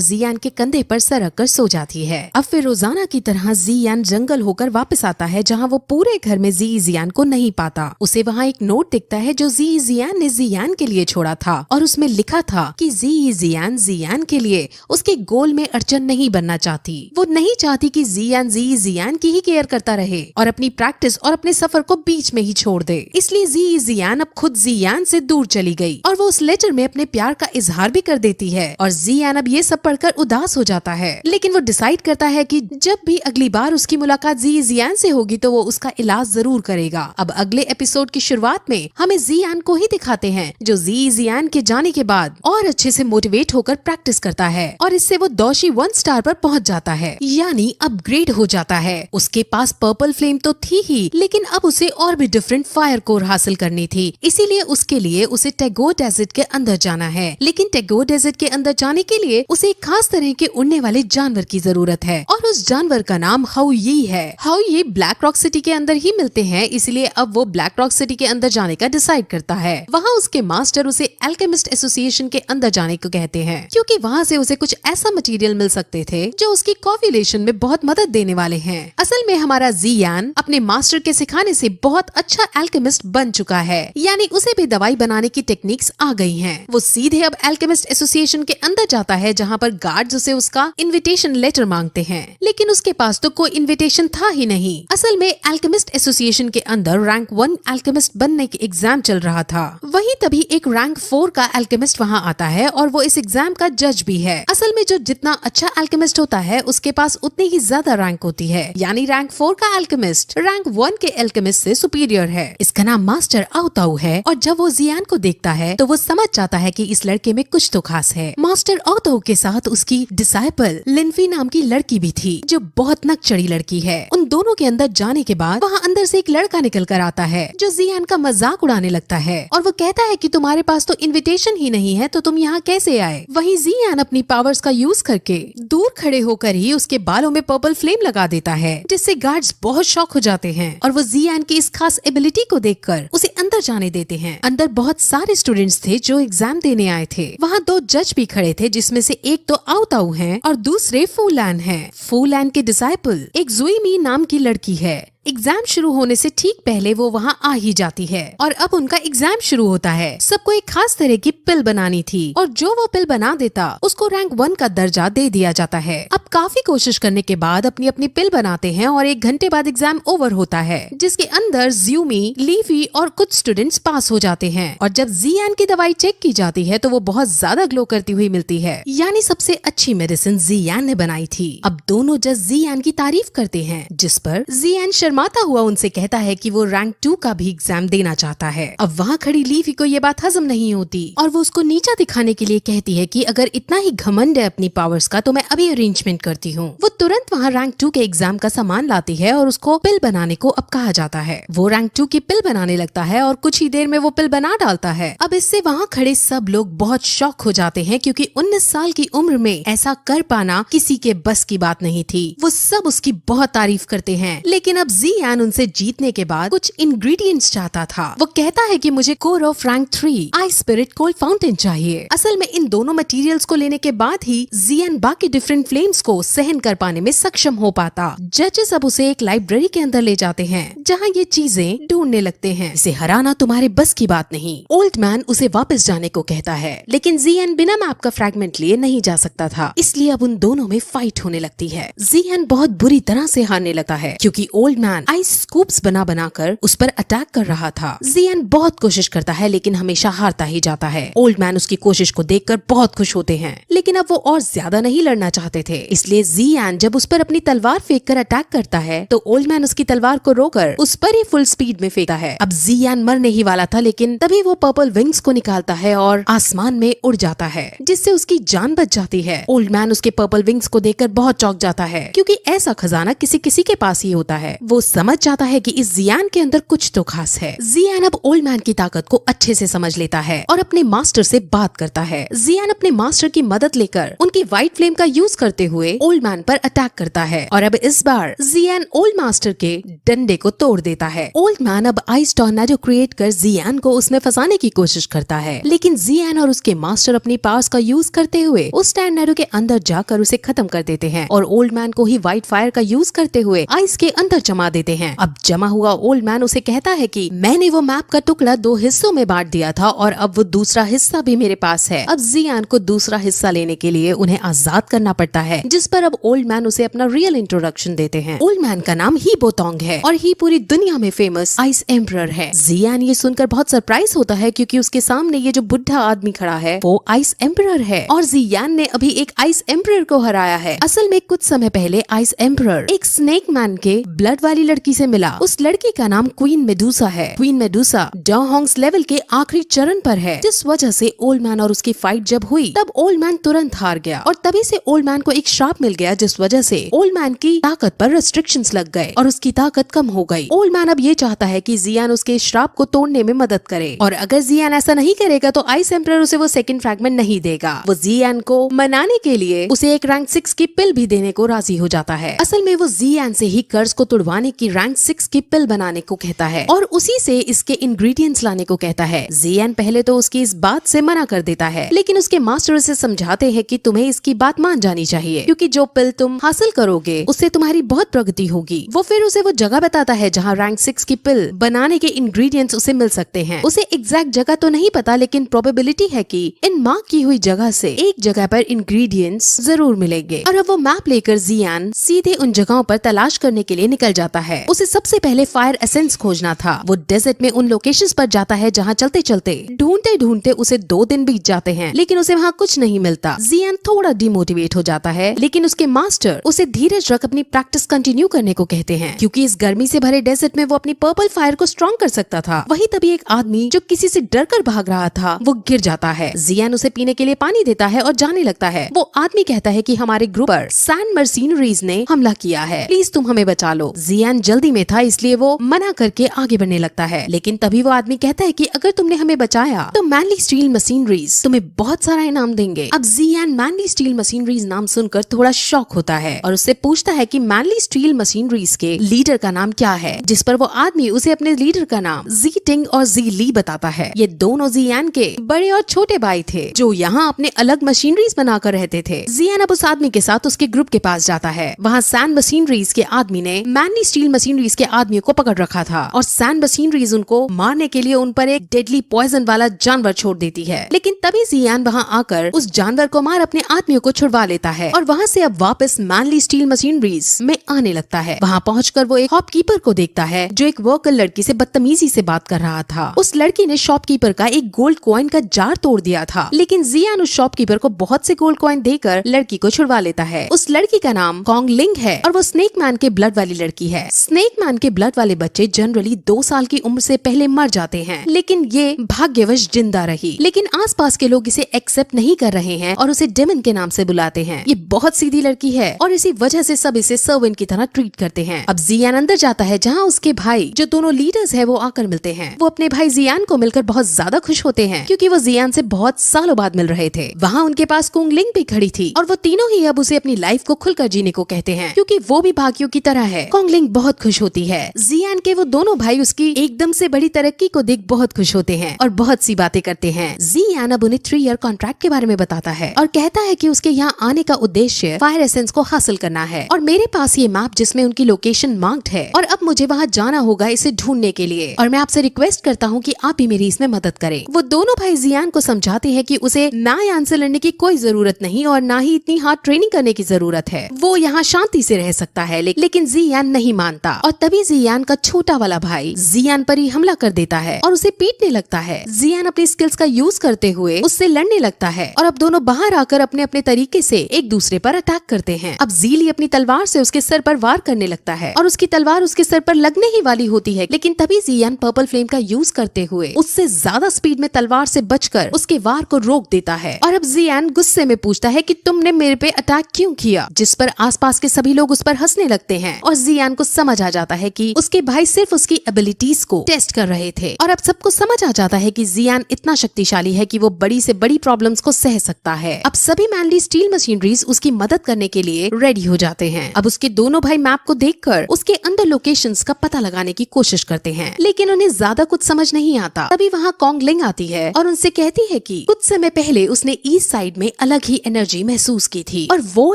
जियान के कंधे पर सर रख कर सो जाती है। अब फिर रोजाना की तरह जियान जंगल होकर वापस आता है जहाँ वो पूरे घर में जियान को नहीं पाता। उसे वहाँ एक नोट दिखता है जो जियान ने जियान के लिए छोड़ा था और उसमें लिखा था कि जियान के लिए उसके गोल में अड़चन नहीं बनना चाहती। वो नहीं चाहती कि जियान की ही केयर करता रहे और अपनी प्रैक्टिस और अपने सफर को बीच में ही छोड़ दे। इसलिए जियान अब खुद जियान से दूर चली गई और वो उस लेटर में अपने प्यार का इजहार भी कर देती है। और जियान अब ये सब पढ़कर उदास हो जाता है, लेकिन वो डिसाइड करता है कि जब भी अगली बार उसकी मुलाकात जियान से होगी तो वो उसका इलाज जरूर करेगा। अब अगले एपिसोड की शुरुआत में हमें जियान को ही दिखाते हैं जो जियान के जाने के बाद और अच्छे से मोटिवेट होकर प्रैक्टिस करता है और इससे वो दोषी 1 स्टार पर पहुंच जाता है, यानी अपग्रेड हो जाता है। उसके पास पर्पल फ्लेम तो थी ही, लेकिन अब उसे और भी डिफरेंट फायर कोर हासिल करनी थी। इसीलिए उसके लिए उसे टैगोर डेजर्ट के अंदर जाना है, लेकिन टैगोर डेजर्ट के अंदर जाने के लिए उसे एक खास तरह के उड़ने वाले जानवर की जरूरत है और उस जानवर का नाम हाउयी है। हाउयी ब्लैक रॉक सिटी के अंदर ही मिलते हैं, इसलिए अब वो ब्लैक रॉक सिटी के अंदर जाने का डिसाइड करता है। वहाँ उसके मास्टर उसे एल्केमिस्ट एसोसिएशन के अंदर जाने को कहते हैं, क्योंकि वहाँ से उसे कुछ ऐसा मटेरियल मिल सकते थे जो उसकी कॉपुलेशन में बहुत मदद देने वाले हैं। असल में हमारा जियान अपने मास्टर के सिखाने से बहुत अच्छा एल्केमिस्ट बन चुका है, यानी उसे भी दवाई बनाने की टेक्निक्स आ गई हैं। वो सीधे अब एल्केमिस्ट एसोसिएशन के अंदर जाता है जहाँ पर गार्ड्स उसे उसका इनविटेशन लेटर मांगते हैं, लेकिन उसके पास तो कोई इनविटेशन था ही नहीं। असल में एल्केमिस्ट एसोसिएशन के अंदर रैंक 1 एल्केमिस्ट बनने के एग्जाम चल रहा था। वहीं तभी एक रैंक 4 का एल्केमिस्ट वहाँ आता है और वो इस एग्जाम का जज भी है। असल में जो जितना अच्छा एल्केमिस्ट होता है उसके पास उतनी ही ज्यादा रैंक होती है, यानी रैंक 4 का एल्केमिस्ट रैंक 1 के एल्केमिस्ट से सुपीरियर है। इसका नाम मास्टर आओताऊ है और जब वो जियान को देखता है तो वो समझ जाता है कि इस लड़के में कुछ तो खास है। मास्टर आओताऊ के साथ उसकी डिसाइपल लिनफी नाम की लड़की भी थी जो बहुत नकचड़ी लड़की है। उन दोनों के अंदर जाने के बाद वहाँ अंदर से एक लड़का निकल कर आता है जो जियान का मजाक उड़ाने लगता है और वो कहता है कि तुम्हारे पास तो इनविटेशन ही नहीं है तो तुम यहाँ कैसे आए। वहीं जियान अपनी पावर्स का यूज करके दूर खड़े होकर ही उसके बालों में पर्पल फ्लेम लगा देता है, जिससे गार्ड्स बहुत शॉक हो जाते हैं और वो जियान की इस खास एबिलिटी को देखकर उसे अंदर जाने देते हैं। अंदर बहुत सारे स्टूडेंट्स थे जो एग्जाम देने आए थे। वहाँ 2 जज भी खड़े थे, जिसमें से एक तो आओताऊ है और दूसरे फूलैन है। फूलैन के डिसाइपल एक जुईमी नाम की लड़की है। एग्जाम शुरू होने से ठीक पहले वो वहाँ आ ही जाती है और अब उनका एग्जाम शुरू होता है। सबको एक खास तरह की पिल बनानी थी और जो वो पिल बना देता उसको रैंक 1 का दर्जा दे दिया जाता है। अब काफी कोशिश करने के बाद अपनी अपनी पिल बनाते हैं और 1 घंटे बाद एग्जाम ओवर होता है, जिसके अंदर ज्यूमी, लीफी और कुछ स्टूडेंट्स पास हो जाते हैं। और जब जियान की दवाई चेक की जाती है तो वो बहुत ज्यादा ग्लो करती हुई मिलती है, यानी सबसे अच्छी मेडिसिन जियान ने बनाई थी। अब दोनों जज जियान की तारीफ करते हैं, जिस पर जियान शर्माता हुआ उनसे कहता है कि वो रैंक 2 का भी एग्जाम देना चाहता है। अब वहाँ खड़ी लीफी को ये बात हजम नहीं होती और वो उसको नीचा दिखाने के लिए कहती है कि अगर इतना ही घमंड है अपनी पावर्स का तो मैं अभी अरेंजमेंट करती हूँ। वो तुरंत वहाँ रैंक 2 के एग्जाम का सामान लाती है और उसको पिल बनाने को अब कहा जाता है। वो रैंक 2 की पिल बनाने लगता है और कुछ ही देर में वो पिल बना डालता है। अब इससे वहाँ खड़े सब लोग बहुत शॉक हो जाते हैं, क्योंकि 19 साल की उम्र में ऐसा कर पाना किसी के बस की बात नहीं थी। वो सब उसकी बहुत तारीफ करते हैं, लेकिन अब जियान उनसे जीतने के बाद कुछ इंग्रेडिएंट्स चाहता था। वो कहता है कि मुझे core of rank 3 I spirit cold fountain चाहिए। असल में इन दोनों मटेरियल्स को लेने के बाद ही जियान बाकी डिफरेंट फ्लेम्स को सहन कर पाने में सक्षम हो पाता। जजेस अब उसे एक लाइब्रेरी के अंदर ले जाते हैं जहाँ ये चीजें ढूंढने लगते हैं। इसे हराना तुम्हारे बस की बात नहीं। ओल्ड मैन उसे वापस जाने को कहता है, लेकिन जियान बिना मैप का फ्रैगमेंट लिए नहीं जा सकता था, इसलिए अब उन दोनों में फाइट होने लगती है। जियान बहुत बुरी तरह से हारने लगता है, क्योंकि ओल्ड मैन आइस स्कूप्स बना बनाकर उस पर अटैक कर रहा था। जियान बहुत कोशिश करता है, लेकिन हमेशा हारता ही जाता है। ओल्ड मैन उसकी कोशिश को देखकर बहुत खुश होते हैं, लेकिन अब वो और ज्यादा नहीं लड़ना चाहते थे। इसलिए जियान जब उस पर अपनी तलवार फेंक कर अटैक करता है तो ओल्ड मैन उसकी तलवार को रोकर उस पर ही फुल स्पीड में फेंकता है। अब जियान मरने ही वाला था, लेकिन तभी वो पर्पल विंग्स को निकालता है और आसमान में उड़ जाता है, जिससे उसकी जान बच जाती है। ओल्ड मैन उसके पर्पल विंग्स को देखकर बहुत चौंक जाता है, क्योंकि ऐसा खजाना किसी किसी के पास ही होता है। वो वो समझ जाता है कि इस जियान के अंदर कुछ तो खास है। जियान अब ओल्ड मैन की ताकत को अच्छे से समझ लेता है और अपने मास्टर से बात करता है। जियान अपने मास्टर की मदद लेकर उनकी व्हाइट फ्लेम का यूज करते हुए ओल्ड मैन पर अटैक करता है और अब इस बार जियान ओल्ड मास्टर के डंडे को तोड़ देता है। ओल्ड मैन अब आइस टॉर्नेडो क्रिएट कर जियान को उसमें फंसाने की कोशिश करता है, लेकिन जियान और उसके मास्टर अपनी पावर्स का यूज करते हुए उस टॉर्नेडो के अंदर जाकर उसे खत्म कर देते हैं और ओल्ड मैन को ही व्हाइट फायर का यूज करते हुए आइस के अंदर जमा देते हैं। अब जमा हुआ ओल्ड मैन उसे कहता है कि मैंने वो मैप का टुकड़ा 2 हिस्सों में बांट दिया था और अब वो दूसरा हिस्सा भी मेरे पास है। अब जियान को दूसरा हिस्सा लेने के लिए उन्हें आजाद करना पड़ता है, जिस पर अब ओल्ड मैन उसे अपना रियल इंट्रोडक्शन देते हैं। ओल्ड मैन का नाम ही बोतोंग है और ही पूरी दुनिया में फेमस आइस एम्परर है। जियान ये सुनकर बहुत सरप्राइज होता है क्योंकि उसके सामने ये जो बुढ़ा आदमी खड़ा है वो आइस एम्परर है और जियान ने अभी एक आइस एम्परर को हराया है। असल में कुछ समय पहले आइस एम्परर एक स्नेक मैन के ब्लड वाली लड़की से मिला। उस लड़की का नाम क्वीन मेडुसा है। क्वीन मेडुसा डॉहोंग्स लेवल के आखिरी चरण पर है, जिस वजह से ओल्ड मैन और उसकी फाइट जब हुई तब ओल्ड मैन तुरंत हार गया और तभी से ओल्ड मैन को एक श्राप मिल गया, जिस वजह से ओल्ड मैन की ताकत पर रेस्ट्रिक्शंस लग गए और उसकी ताकत कम हो गई। ओल्ड मैन अब ये चाहता है कि जियान उसके श्राप को तोड़ने में मदद करे और अगर जियान ऐसा नहीं करेगा तो आइस एम्परर उसे वो सेकंड फ्रैगमेंट नहीं देगा। वो जियान को मनाने के लिए उसे एक रैंक 6 की पिल भी देने को राजी हो जाता है। असल में वो जियान से ही कर्ज को तुड़वाने की रैंक 6 की पिल बनाने को कहता है और उसी से इसके इंग्रेडिएंट्स लाने को कहता है। जियान पहले तो उसकी इस बात से मना कर देता है, लेकिन उसके मास्टर उसे समझाते हैं कि तुम्हें इसकी बात मान जानी चाहिए क्योंकि जो पिल तुम हासिल करोगे उससे तुम्हारी बहुत प्रगति होगी। वो फिर उसे वो जगह बताता है जहाँ रैंक 6 की पिल बनाने के इंग्रेडिएंट्स उसे मिल सकते हैं। उसे एग्जैक्ट जगह तो नहीं पता, लेकिन प्रोबेबिलिटी है कि इन मार्क की हुई जगह से एक जगह पर इंग्रेडिएंट्स जरूर मिलेंगे। और अब वो मैप लेकर जियान सीधे उन जगहों पर तलाश करने के लिए निकल जाता है। उसे सबसे पहले फायर एसेंस खोजना था। वो डेजर्ट में उन लोकेशंस पर जाता है जहाँ चलते चलते ढूंढते ढूंढते उसे 2 दिन बीत जाते हैं, लेकिन उसे वहाँ कुछ नहीं मिलता। जियान थोड़ा डिमोटिवेट हो जाता है, लेकिन उसके मास्टर उसे धीरज रख अपनी प्रैक्टिस कंटिन्यू करने को कहते हैं क्योंकि इस गर्मी से भरे डेजर्ट में वो अपनी पर्पल फायर को स्ट्रॉन्ग कर सकता था। वही तभी एक आदमी जो किसी से डर कर भाग रहा था वो गिर जाता है। जियान उसे पीने के लिए पानी देता है और जाने लगता है। वो आदमी कहता है कि हमारे ग्रुप पर सैंड मर्सिनरीज ने हमला किया है, प्लीज तुम हमें बचा लो। जियान जल्दी में था इसलिए वो मना करके आगे बढ़ने लगता है, लेकिन तभी वो आदमी कहता है कि अगर तुमने हमें बचाया तो मैनली स्टील मशीनरीज तुम्हें बहुत सारा इनाम देंगे। अब जियान मैनली स्टील मशीनरीज नाम सुनकर थोड़ा शॉक होता है और उससे पूछता है कि मैनली स्टील मशीनरीज के लीडर का नाम क्या है, जिस पर वो आदमी उसे अपने लीडर का नाम जी टिंग और जी ली बताता है। ये दोनों जियान के बड़े और छोटे भाई थे जो यहाँ अपने अलग मशीनरीज बनाकर रहते थे। जियान अब उस आदमी के साथ उसके ग्रुप के पास जाता है। वहाँ सैंड मशीनरीज के आदमी ने मैनली स्टील मशीनरीज के आदमियों को पकड़ रखा था और सैंड मशीनरीज उनको मारने के लिए उन पर एक डेडली पॉइजन वाला जानवर छोड़ देती है, लेकिन तभी जियान वहाँ आकर उस जानवर को मार अपने आदमियों को छुड़वा लेता है और वहाँ से अब वापस मैनली स्टील मशीनरीज में आने लगता है। वहाँ पहुंचकर वो एक शॉपकीपर को देखता है जो एक वर्कर लड़की से बदतमीजी से बात कर रहा था। उस लड़की ने शॉपकीपर का एक गोल्ड कॉइन का जार तोड़ दिया था, लेकिन जियान उस शॉपकीपर को बहुत से गोल्ड कॉइन देकर लड़की को छुड़वा लेता है। उस लड़की का नाम कॉन्ग लिंग है और वो स्नेक मैन के ब्लड वाली लड़की है। स्नेक मैन के ब्लड वाले बच्चे जनरली 2 साल की उम्र से पहले मर जाते हैं, लेकिन ये भाग्यवश जिंदा रही। लेकिन आसपास के लोग इसे एक्सेप्ट नहीं कर रहे हैं और उसे डेमन के नाम से बुलाते हैं। ये बहुत सीधी लड़की है और इसी वजह से सब इसे सर्वेंट की तरह ट्रीट करते हैं। अब जियान अंदर जाता है जहाँ उसके भाई जो दोनों लीडर्स है वो आकर मिलते हैं। वो अपने भाई जियान को मिलकर बहुत ज्यादा खुश होते हैं क्योंकि वो जियान से बहुत सालों बाद मिल रहे थे। वहाँ उनके पास कुंग लिंग भी खड़ी थी और वो तीनों ही अब उसे अपनी लाइफ को खुलकर जीने को कहते हैं क्योंकि वो भी भाग्यों की तरह है। कुंग लिंग बहुत खुश होती है। जियान के वो दोनों भाई उसकी एकदम से बड़ी तरक्की को देख बहुत खुश होते हैं और बहुत सी बातें करते हैं। जियान अब उन्हें 3 ईयर कॉन्ट्रैक्ट के बारे में बताता है और कहता है कि उसके यहाँ आने का उद्देश्य फायर एसेंस को हासिल करना है और मेरे पास ये मैप जिसमें उनकी लोकेशन मार्क्ड है और अब मुझे वहाँ जाना होगा इसे ढूंढने के लिए और मैं आपसे रिक्वेस्ट करता हूँ कि आप भी मेरी इसमें मदद करें। वो दोनों भाई जियान को समझाते हैं कि उसे ना यान से लड़ने की कोई जरूरत नहीं और ना ही इतनी हार्ड ट्रेनिंग करने की जरूरत है। वो यहाँ शांति से रह सकता है, लेकिन जियान नहीं मानता और तभी जियान का छोटा वाला भाई जियान पर ही हमला कर देता है और उसे पीटने लगता है। जियान अपनी स्किल्स का यूज करते हुए उससे लड़ने लगता है और अब दोनों बाहर आकर अपने अपने तरीके से एक दूसरे पर अटैक करते हैं। अब जीली अपनी तलवार से उसके सर पर वार करने लगता है और उसकी तलवार उसके सर पर लगने ही वाली होती है, लेकिन तभी जियान पर्पल फ्लेम का यूज करते हुए उससे ज्यादा स्पीड में तलवार से बचकर उसके वार को रोक देता है। और अब जियान गुस्से में पूछता है कि तुमने मेरे पे अटैक क्यों किया, जिस पर आसपास के सभी लोग उस पर हंसने लगते हैं और जियान को समझ आ जाता है कि उसके भाई सिर्फ उसकी एबिलिटीज को टेस्ट कर रहे थे और अब सबको समझ आ जाता है कि जियान इतना शक्तिशाली है कि वो बड़ी से बड़ी प्रॉब्लम्स को सह सकता है। अब सभी मैनली स्टील मशीनरीज उसकी मदद करने के लिए रेडी हो जाते हैं। अब उसके दोनों भाई मैप को देखकर उसके अंदर लोकेशंस का पता लगाने की कोशिश करते हैं, लेकिन उन्हें ज्यादा कुछ समझ नहीं आता। तभी वहाँ कॉन्गलिंग आती है और उनसे कहती है कि कुछ समय पहले उसने ईस्ट साइड में अलग ही एनर्जी महसूस की थी और वो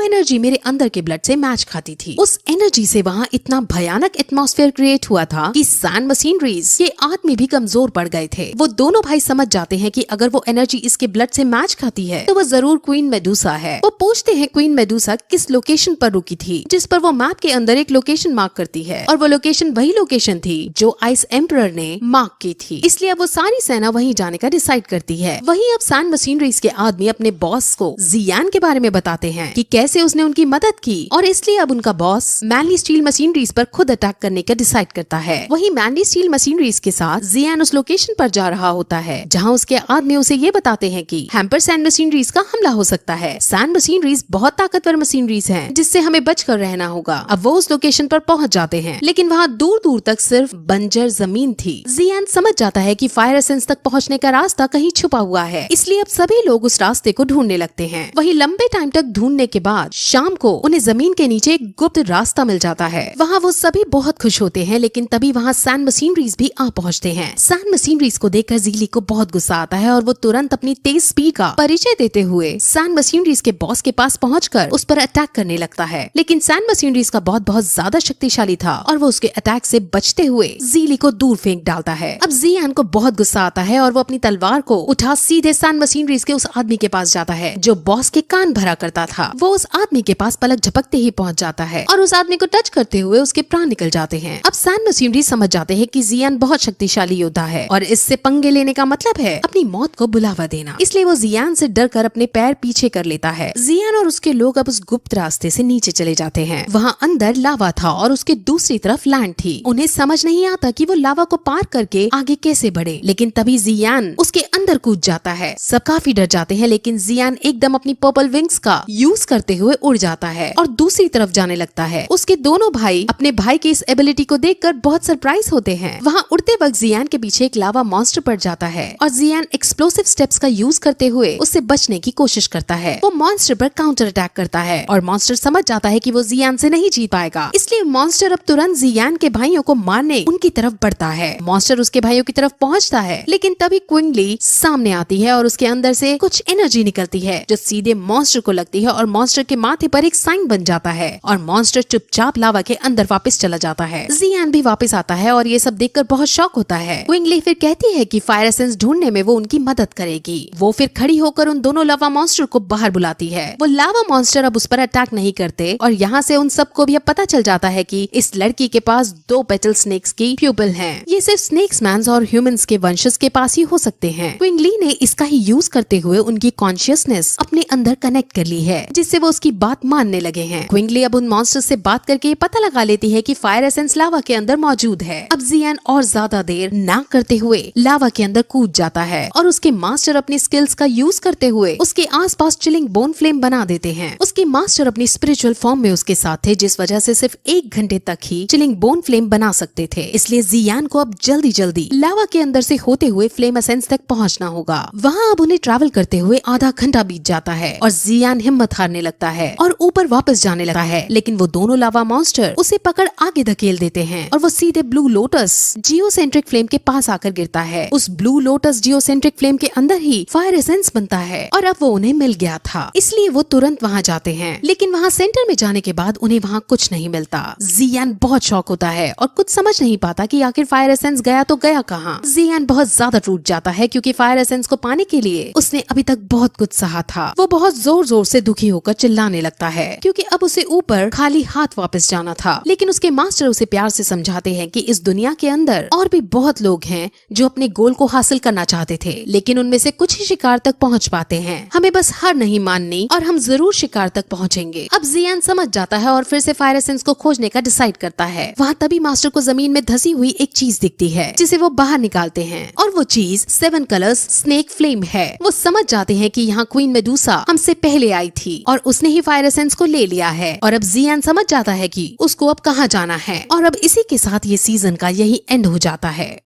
एनर्जी मेरे अंदर के ब्लड से मैच खाती थी। उस एनर्जी से वहाँ इतना भयानक एटमॉस्फेयर क्रिएट हुआ था कि सैंड मशीनरीज ये आदमी भी कमजोर पड़ गए थे। वो दोनों भाई समझ जाते हैं कि अगर वो एनर्जी इसके ब्लड से मैच खाती है तो वो जरूर क्वीन मेडुसा है। वो पूछते हैं क्वीन मेडुसा किस लोकेशन पर रुकी थी, जिस पर वो मैप के अंदर एक लोकेशन मार्क करती है और वो लोकेशन वही लोकेशन थी जो आइस एम्परर ने मार्क की थी। इसलिए अब वो सारी सेना वहीं जाने का डिसाइड करती है। वहीं अब सैंड मशीनरीज के आदमी अपने बॉस को जियान के बारे में बताते हैं कि कैसे उसने उनकी मदद की और इसलिए अब उनका बॉस मैनली स्टील मशीनरीज पर खुद अटैक करने का डिसाइड करता है। वहीं मैनली स्टील मशीनरीज के साथ जियान उस लोकेशन पर जा रहा होता है जहां उसके आदमी उसे ये बताते हैं कि हैम्पर सैंड मशीनरीज का हमला हो सकता है। सैंड मशीनरीज बहुत ताकतवर मशीनरीज हैं जिससे हमें बचकर रहना होगा। अब वो उस लोकेशन पर पहुंच जाते हैं, लेकिन वहाँ दूर दूर तक सिर्फ बंजर जमीन थी। जियान समझ जाता है कि फायर एसेंस तक पहुंचने का रास्ता कहीं छुपा हुआ है, इसलिए अब सभी लोग उस रास्ते को ढूंढने लगते हैं। वहीं लंबे टाइम तक ढूंढने के बाद शाम को उन्हें जमीन के नीचे एक गुप्त रास्ता मिल जाता है। वहाँ वो सभी बहुत खुश होते हैं, लेकिन तभी वहाँ सैंड मशीनरीज भी आ पहुँचते हैं। सैंड मशीनरीज को देखकर ज़ीली को बहुत गुस्सा आता है और वो तुरंत अपनी तेज स्पीड का परिचय देते हुए सैंड मशीनरीज के बॉस के पास पहुंचकर उस पर अटैक करने लगता है। लेकिन सैंड मशीनरीज का बॉस बहुत ज्यादा शक्तिशाली था और वो उसके अटैक से बचते हुए ज़ीली को दूर फेंक डालता है। अब जियान को बहुत गुस्सा आता है और वो अपनी तलवार को उठा सीधे सैंड मशीनरीज के उस आदमी के पास जाता है जो बॉस के कान भरा करता था। वो उस आदमी के पास पलक झपकते ही पहुंच जाता है और उस आदमी को टच करते हुए उसके प्राण निकल जाते हैं। अब सैंड मशीनरीज समझ जाते हैं कि जियान बहुत शक्तिशाली योद्धा है और इससे पंगे लेने का मतलब है अपनी मौत को बुलावा देना। इसलिए वो जियान से डरकर अपने पैर पीछे कर लेता है। जियान और उसके लोग अब उस गुप्त रास्ते से नीचे चले जाते हैं। वहाँ अंदर लावा था और उसके दूसरी तरफ लैंड थी। उन्हें समझ नहीं आता कि वो लावा को पार करके आगे कैसे बढ़े, लेकिन तभी जियान उसके अंदर कूद जाता है। सब काफी डर जाते हैं, लेकिन जियान एकदम अपनी पर्पल विंग्स का यूज करते हुए उड़ जाता है और दूसरी तरफ जाने लगता है। उसके दोनों भाई अपने भाई की इस एबिलिटी को देखकर बहुत सरप्राइज होते हैं। वहाँ उड़ते वक्त जियान के पीछे एक लावा मॉन्स्टर पड़ जाता है और जियान एक्सप्लोसिव स्टेप्स का यूज करते हुए उससे बचने की कोशिश करता है। वो मॉन्स्टर पर काउंटर अटैक करता है और मॉन्स्टर समझ जाता है कि वो जियान से नहीं जीत पाएगा, इसलिए मॉन्स्टर अब तुरंत जियान के भाइयों को मारने उनकी तरफ बढ़ता है। मॉन्स्टर उसके भाइयों की तरफ पहुंचता है, लेकिन तभी क्विंगली सामने आती है और उसके अंदर से कुछ एनर्जी निकलती है जो सीधे मॉन्स्टर को लगती है और मॉन्स्टर के माथे पर एक साइन बन जाता है और मॉन्स्टर चुपचाप लावा के अंदर वापस चला जाता है। जियान भी वापस आता है और ये सब देखकर बहुत शॉक होता है। क्विंगली फिर कहती है कि फायर एसेंस ढूंढने में वो उनकी मदद करेगी। वो फिर खड़ी होकर उन दोनों लावा मॉन्स्टर को बाहर बुलाती है। वो लावा मॉन्स्टर अब उस पर अटैक नहीं करते और यहाँ से उन सबको भी अब पता चल जाता है कि इस लड़की के पास 2 पेटल स्नेक्स की प्यूपिल हैं। ये सिर्फ स्नेक्स मैन्स और ह्यूमंस के वंशज के पास ही हो सकते हैं। क्विंगली ने इसका ही यूज करते हुए उनकी कॉन्शियसनेस अपने अंदर कनेक्ट कर ली है, जिससे वो उसकी बात मानने लगे हैं। क्विंगली अब उन मॉन्स्टर से बात करके पता लगा लेती है कि फायर एसेंस लावा के अंदर मौजूद है। अब जियान और ज्यादा देर ना करते हुए लावा के अंदर कूद जाता है और उसके मास्टर अपनी स्किल्स का यूज करते हुए उसके आसपास चिलिंग बोन फ्लेम बना देते हैं। उसके मास्टर अपनी स्पिरिचुअल फॉर्म में उसके साथ थे, जिस वजह से सिर्फ 1 घंटे तक ही चिलिंग बोन फ्लेम बना सकते थे। इसलिए जियान को अब जल्दी जल्दी लावा के अंदर से होते हुए फ्लेम एसेंस तक पहुंचना होगा। वहाँ अब उन्हें ट्रैवल करते हुए आधा घंटा बीत जाता है और जियान हिम्मत हारने लगता है और ऊपर वापस जाने लगता है, लेकिन वो दोनों लावा मॉन्स्टर उसे पकड़ आगे धकेल देते हैं और वो सीधे ब्लू लोटस जियोसेंट्रिक फ्लेम के पास आकर गिरता है। उस ब्लू लोटस जियोसेंट्रिक फ्लेम के अंदर ही फायर एसेंस बनता है और अब वो उन्हें मिल गया था, इसलिए वो तुरंत वहाँ जाते हैं। लेकिन वहाँ सेंटर में जाने के बाद उन्हें वहाँ कुछ नहीं मिलता। जियान बहुत शॉक होता है और कुछ समझ नहीं पाता कि आखिर फायर एसेंस गया तो गया कहाँ। जियान बहुत ज्यादा टूट जाता है क्योंकि फायर एसेंस को पाने के लिए उसने अभी तक बहुत कुछ सहा था। वो बहुत जोर जोर से दुखी होकर चिल्लाने लगता है क्योंकि अब उसे ऊपर खाली हाथ वापस जाना था। लेकिन उसके मास्टर उसे प्यार से समझाते हैं कि इस दुनिया के अंदर और भी बहुत लोग हैं जो अपने गोल को हासिल करना चाहते थे, लेकिन उनमें से कुछ ही शिकार तक पहुंच पाते हैं। हमें बस हार नहीं माननी और हम जरूर शिकार तक पहुंचेंगे। अब जियान समझ जाता है और फिर से फायर एसेंस को खोजने का डिसाइड करता है। वहाँ तभी मास्टर को जमीन में धसी हुई एक चीज दिखती है जिसे वो बाहर निकालते हैं और वो चीज 7 कलर्स स्नेक फ्लेम है। वो समझ जाते हैं कि यहाँ क्वीन मेडुसा हमसे पहले आई थी और उसने ही फायर एसेंस को ले लिया है और अब जियान समझ जाता है कि उसको अब कहाँ जाना है। और अब इसी के साथ ये सीजन का यही एंड हो जाता है।